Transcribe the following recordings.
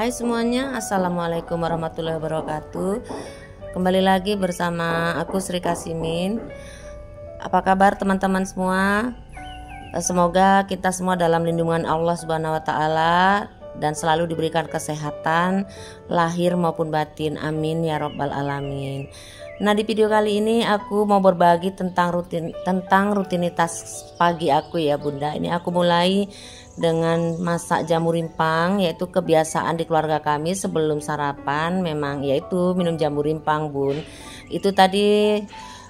Hai semuanya, Assalamualaikum warahmatullahi wabarakatuh. Kembali lagi bersama aku Sri Kasimin. Apa kabar teman-teman semua? Semoga kita semua dalam lindungan Allah Subhanahu wa Ta'ala dan selalu diberikan kesehatan lahir maupun batin. Amin ya Rabbal Alamin. Nah, di video kali ini aku mau berbagi tentang rutinitas pagi aku ya Bunda. Ini aku mulai dengan masak jamu rimpang, yaitu kebiasaan di keluarga kami sebelum sarapan memang yaitu minum jamu rimpang Bun. Itu tadi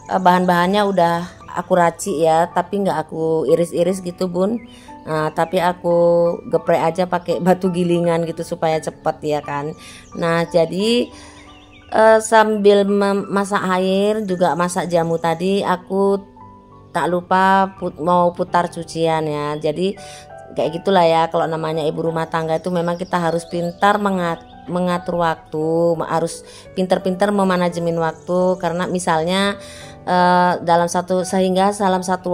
bahan-bahannya udah aku racik ya, tapi nggak aku iris-iris gitu Bun. Nah, tapi aku geprek aja pakai batu gilingan gitu supaya cepet ya kan. Nah, jadi sambil masak air juga masak jamu tadi, aku tak lupa mau putar cucian ya. Jadi kayak gitulah ya, kalau namanya ibu rumah tangga itu memang kita harus pintar mengatur waktu, harus pintar-pintar memanajemen waktu, karena misalnya dalam satu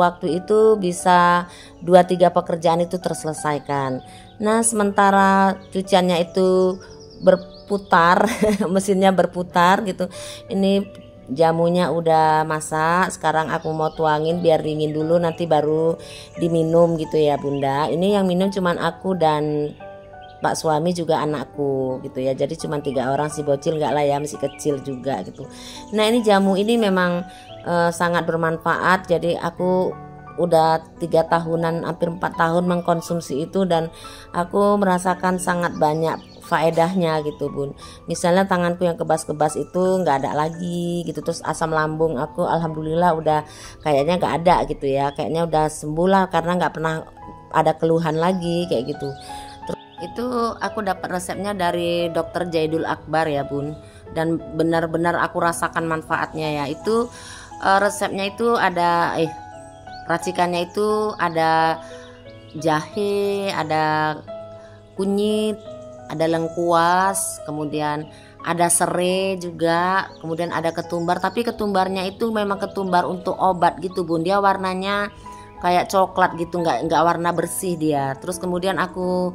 waktu itu bisa 2-3 pekerjaan itu terselesaikan. Nah, sementara cuciannya itu berputar mesinnya berputar gitu, ini jamunya udah masak, sekarang aku mau tuangin biar dingin dulu, nanti baru diminum gitu ya Bunda. Ini yang minum cuman aku dan Pak suami juga anakku gitu ya, jadi cuman 3 orang, si bocil enggak lah ya, masih kecil juga gitu. Nah, ini jamu ini memang sangat bermanfaat, jadi aku udah 3 tahunan, hampir 4 tahun mengkonsumsi itu, dan aku merasakan sangat banyak faedahnya gitu Bun. Misalnya tanganku yang kebas-kebas itu nggak ada lagi gitu, terus asam lambung aku alhamdulillah udah kayaknya nggak ada gitu ya, kayaknya udah sembuh lah, karena nggak pernah ada keluhan lagi kayak gitu. Terus, itu aku dapat resepnya dari Dokter Jaidul Akbar ya Bun, dan benar-benar aku rasakan manfaatnya ya. Itu resepnya itu ada racikannya itu ada jahe, ada kunyit, ada lengkuas, kemudian ada serai juga, kemudian ada ketumbar. Tapi ketumbarnya itu memang ketumbar untuk obat gitu Bun, dia warnanya kayak coklat gitu, nggak warna bersih dia. Terus kemudian aku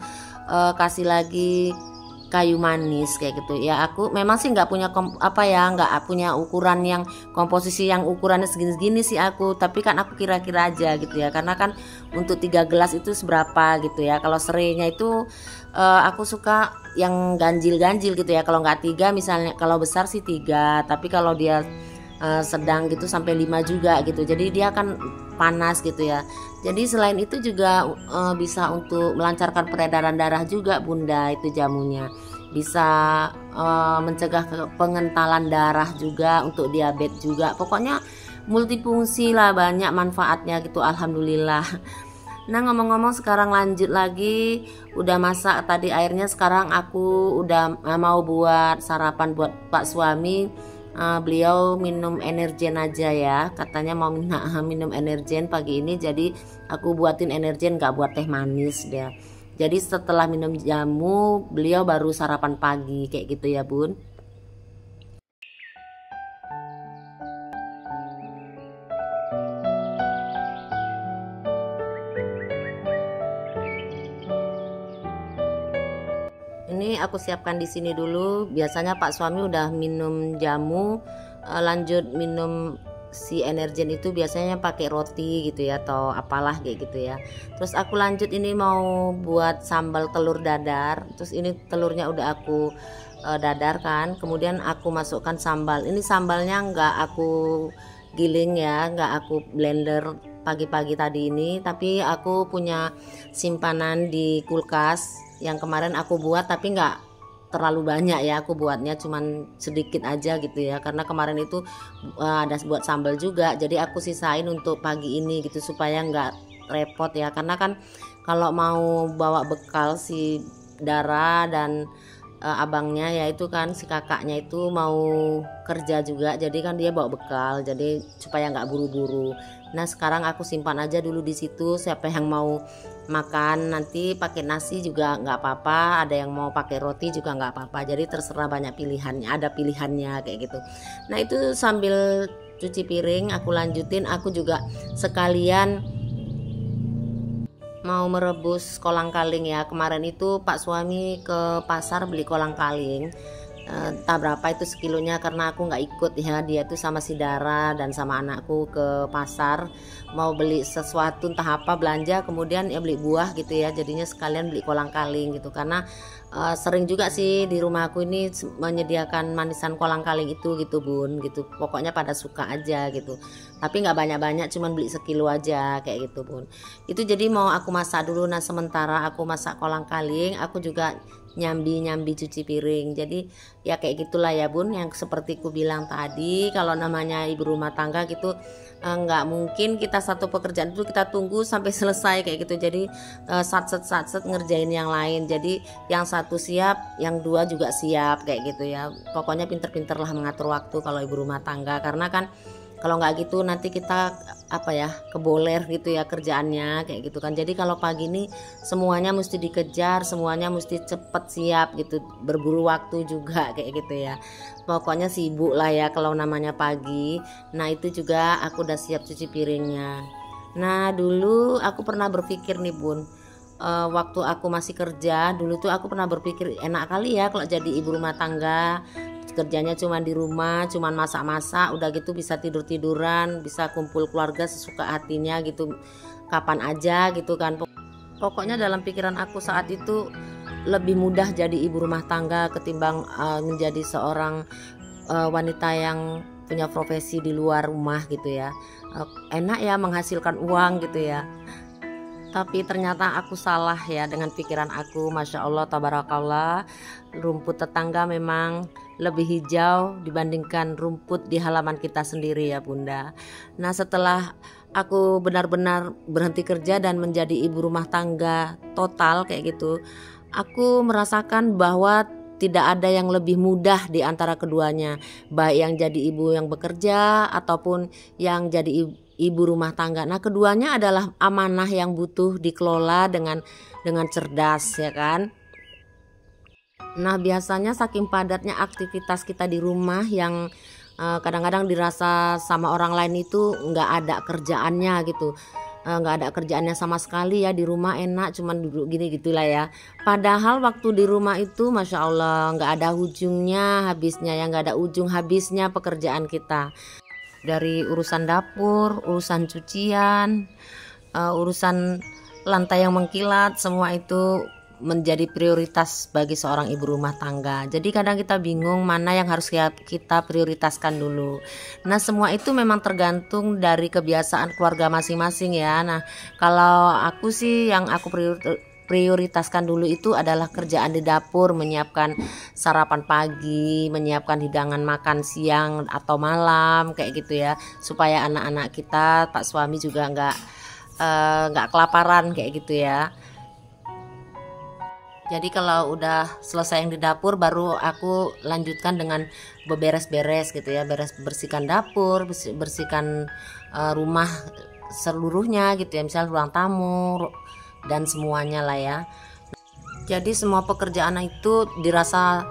kasih lagi kayu manis kayak gitu ya. Aku memang sih nggak punya nggak punya ukuran yang komposisi yang ukurannya segini-segini sih aku, tapi kan aku kira-kira aja gitu ya, karena kan untuk 3 gelas itu seberapa gitu ya. Kalau serainya itu aku suka yang ganjil-ganjil gitu ya, kalau nggak 3 misalnya, kalau besar sih 3, tapi kalau dia sedang gitu sampai 5 juga gitu, jadi dia kan panas gitu ya. Jadi selain itu juga bisa untuk melancarkan peredaran darah juga Bunda, itu jamunya bisa mencegah pengentalan darah juga, untuk diabetes juga, pokoknya multifungsi lah, banyak manfaatnya gitu alhamdulillah. Nah, ngomong-ngomong sekarang lanjut lagi, udah masak tadi airnya, sekarang aku udah mau buat sarapan buat Pak suami. Beliau minum energen aja ya, katanya mau minum energen pagi ini, jadi aku buatin energen, gak buat teh manis dia. Jadi setelah minum jamu beliau baru sarapan pagi kayak gitu ya Bun. Ini aku siapkan di sini dulu. Biasanya Pak suami udah minum jamu, lanjut minum si energen itu biasanya pakai roti gitu ya, atau apalah kayak gitu ya. Terus aku lanjut ini mau buat sambal telur dadar. Terus ini telurnya udah aku dadar kan, kemudian aku masukkan sambal. Ini sambalnya nggak aku giling ya, nggak aku blender pagi-pagi tadi ini, tapi aku punya simpanan di kulkas yang kemarin aku buat, tapi nggak terlalu banyak ya, aku buatnya cuman sedikit aja gitu ya, karena kemarin itu ada buat sambal juga, jadi aku sisain untuk pagi ini gitu supaya nggak repot ya, karena kan kalau mau bawa bekal si Dara dan abangnya, yaitu kan si kakaknya itu mau kerja juga, jadi kan dia bawa bekal, jadi supaya nggak buru-buru. Nah, sekarang aku simpan aja dulu di situ, siapa yang mau makan nanti pakai nasi juga nggak apa-apa, ada yang mau pakai roti juga nggak apa-apa, jadi terserah, banyak pilihannya, ada pilihannya kayak gitu. Nah, itu sambil cuci piring aku lanjutin, aku juga sekalian mau merebus kolang-kaling ya. Kemarin itu Pak suami ke pasar beli kolang-kaling, entah berapa itu sekilonya, karena aku nggak ikut ya. Dia tuh sama si Dara dan sama anakku ke pasar mau beli sesuatu entah apa, belanja, kemudian ya beli buah gitu ya, jadinya sekalian beli kolang-kaling gitu. Karena sering juga sih di rumah aku ini menyediakan manisan kolang-kaling itu gitu bun gitu, pokoknya pada suka aja gitu, tapi nggak banyak-banyak, cuman beli sekilo aja kayak gitu bun. Itu jadi mau aku masak dulu. Nah sementara aku masak kolang-kaling, aku juga nyambi cuci piring. Jadi ya kayak gitulah ya bun, yang seperti ku bilang tadi, kalau namanya ibu rumah tangga gitu nggak mungkin kita satu pekerjaan itu kita tunggu sampai selesai kayak gitu. Jadi satset ngerjain yang lain, jadi yang satu siap, yang dua juga siap kayak gitu ya. Pokoknya pinter-pinter lah mengatur waktu kalau ibu rumah tangga, karena kan kalau nggak gitu nanti kita apa ya, keboler gitu ya kerjaannya kayak gitu kan. Jadi kalau pagi ini semuanya mesti dikejar, semuanya mesti cepet siap gitu, berburu waktu juga kayak gitu ya. Pokoknya sibuk lah ya kalau namanya pagi. Nah itu juga aku udah siap cuci piringnya. Nah dulu aku pernah berpikir nih bun, waktu aku masih kerja dulu tuh aku pernah berpikir enak kali ya kalau jadi ibu rumah tangga, kerjanya cuma di rumah, cuman masak-masak, udah gitu bisa tidur-tiduran, bisa kumpul keluarga sesuka hatinya gitu, kapan aja gitu kan. Pokoknya dalam pikiran aku saat itu lebih mudah jadi ibu rumah tangga ketimbang menjadi seorang wanita yang punya profesi di luar rumah gitu ya. Enak ya menghasilkan uang gitu ya. Tapi ternyata aku salah ya dengan pikiran aku. Masya Allah tabarakallah, rumput tetangga memang lebih hijau dibandingkan rumput di halaman kita sendiri ya bunda. Nah setelah aku benar-benar berhenti kerja dan menjadi ibu rumah tangga total kayak gitu, aku merasakan bahwa tidak ada yang lebih mudah di antara keduanya, baik yang jadi ibu yang bekerja ataupun yang jadi ibu rumah tangga. Nah keduanya adalah amanah yang butuh dikelola dengan cerdas ya kan. Nah biasanya saking padatnya aktivitas kita di rumah yang kadang-kadang dirasa sama orang lain itu nggak ada kerjaannya gitu, nggak ada kerjaannya sama sekali ya, di rumah enak cuman duduk gini gitulah ya. Padahal waktu di rumah itu Masya Allah nggak ada ujungnya habisnya ya, nggak ada ujung habisnya pekerjaan kita. Dari urusan dapur, urusan cucian, urusan lantai yang mengkilat, semua itu menjadi prioritas bagi seorang ibu rumah tangga. Jadi kadang kita bingung mana yang harus kita prioritaskan dulu. Nah semua itu memang tergantung dari kebiasaan keluarga masing-masing ya. Nah kalau aku sih yang aku prioritaskan dulu itu adalah kerjaan di dapur, menyiapkan sarapan pagi, menyiapkan hidangan makan siang atau malam kayak gitu ya, supaya anak-anak kita, Pak suami juga nggak kelaparan kayak gitu ya. Jadi kalau udah selesai yang di dapur baru aku lanjutkan dengan beberes-beres gitu ya, bersihkan dapur, bersihkan rumah seluruhnya gitu ya, misal ruang tamu dan semuanya lah ya. Jadi semua pekerjaan itu dirasa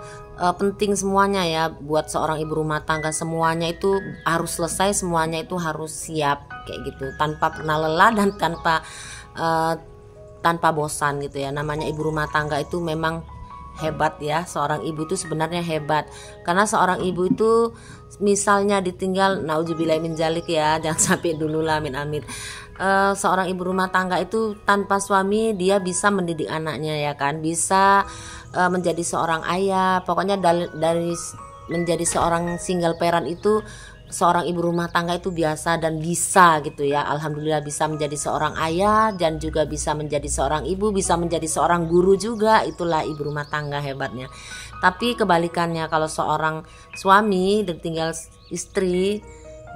penting semuanya ya buat seorang ibu rumah tangga. Semuanya itu harus selesai, semuanya itu harus siap kayak gitu, tanpa pernah lelah dan tanpa bosan gitu ya. Namanya ibu rumah tangga itu memang hebat ya. Seorang ibu itu sebenarnya hebat, karena seorang ibu itu misalnya ditinggal, nauzubillah min dzalik ya, jangan sampai dulu lah, amin amin. Seorang ibu rumah tangga itu tanpa suami dia bisa mendidik anaknya ya kan, bisa menjadi seorang ayah. Pokoknya dari menjadi seorang single parent itu, seorang ibu rumah tangga itu biasa dan bisa gitu ya. Alhamdulillah bisa menjadi seorang ayah dan juga bisa menjadi seorang ibu, bisa menjadi seorang guru juga. Itulah ibu rumah tangga hebatnya. Tapi kebalikannya, kalau seorang suami ditinggal istri,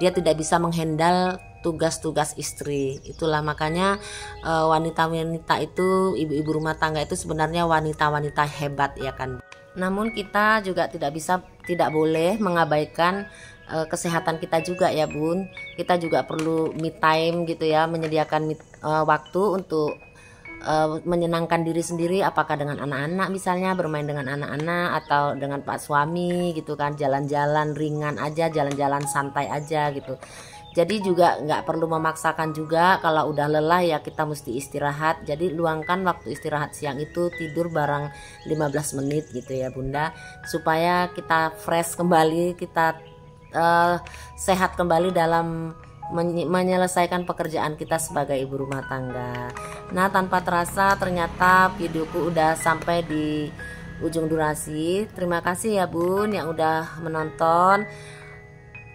dia tidak bisa menghandle tugas-tugas istri. Itulah makanya wanita-wanita itu, ibu-ibu rumah tangga itu sebenarnya wanita-wanita hebat ya kan. Namun kita juga tidak boleh mengabaikan kesehatan kita juga ya bun. Kita juga perlu me time gitu ya, menyediakan waktu untuk menyenangkan diri sendiri, apakah dengan anak-anak misalnya, bermain dengan anak-anak atau dengan Pak suami gitu kan, jalan-jalan ringan aja, jalan-jalan santai aja gitu. Jadi juga nggak perlu memaksakan juga, kalau udah lelah ya kita mesti istirahat. Jadi luangkan waktu istirahat siang itu tidur barang 15 menit gitu ya Bunda, supaya kita fresh kembali, kita sehat kembali dalam menyelesaikan pekerjaan kita sebagai ibu rumah tangga. Nah, tanpa terasa ternyata videoku udah sampai di ujung durasi. Terima kasih ya Bun yang udah menonton.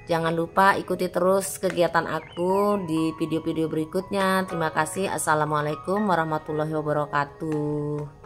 Jangan lupa ikuti terus kegiatan aku di video-video berikutnya. Terima kasih. Assalamualaikum warahmatullahi wabarakatuh.